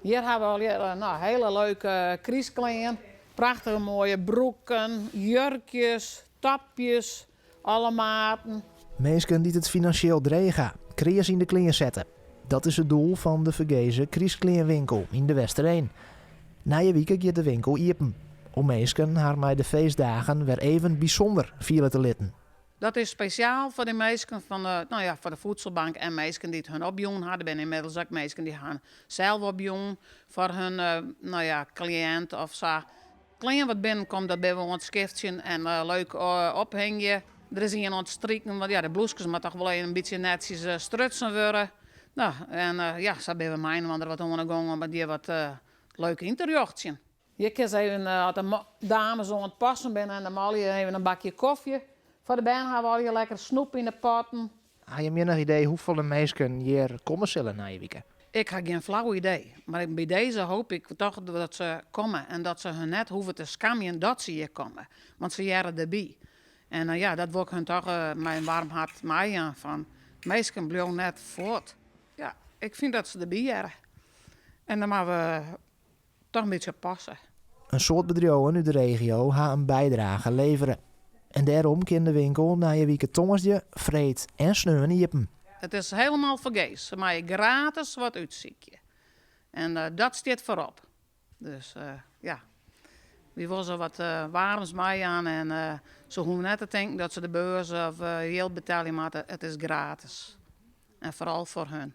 Hier hebben we hele leuke krieskleding. Prachtige mooie broeken, jurkjes, tapjes, alle maten. Mensen die het financieel dregen, creërs in de kleren zetten. Dat is het doel van de vergezen krieskleerwinkel in de Westereen. Na je week gaat de winkel open. Om mensen haar met de feestdagen weer even bijzonder vieren te litten. Dat is speciaal voor de mensen van voor de voedselbank en mensen die het hun opjongen hadden. Er zijn inmiddels ook mensen die gaan zelf opjongen voor hun cliënt of zo. Klein wat binnenkomt, dat bij we ons skiftje en leuk ophangen. Er is hier aan het strikken, want de bloesjes moeten toch wel een beetje netjes strutsen worden. Nou, en zo ben we mijn, want er wat ondergaan om die wat leuk in te jochten. Je kan even als de dames aan het passen binnen en dan maal je even een bakje koffie. Voor de band hebben we al hier lekker snoep in de potten. Heb je meer nog idee hoeveel mensen hier komen zullen na je week? Ik heb geen flauw idee. Maar bij deze hoop ik toch dat ze komen. En dat ze hun net hoeven te scammen dat ze hier komen. Want ze jaren erbij. En dat wil ik hun toch mijn warm hart maaien van. Meesten blijven net voort. Ja, ik vind dat ze erbij jaren. En dan moeten we toch een beetje passen. Een soort bedrijven uit de regio gaan een bijdrage leveren. En daarom kan de winkel na je week tongensje, vreed en sneeuwen jeppen. Het is helemaal vergees. Ze maken gratis wat uitziekje. En dat staat voorop. Dus wie wil ze wat warms mee aan en ze hoeven net te denken dat ze de beurs of heel betalen moeten. Het is gratis. En vooral voor hun.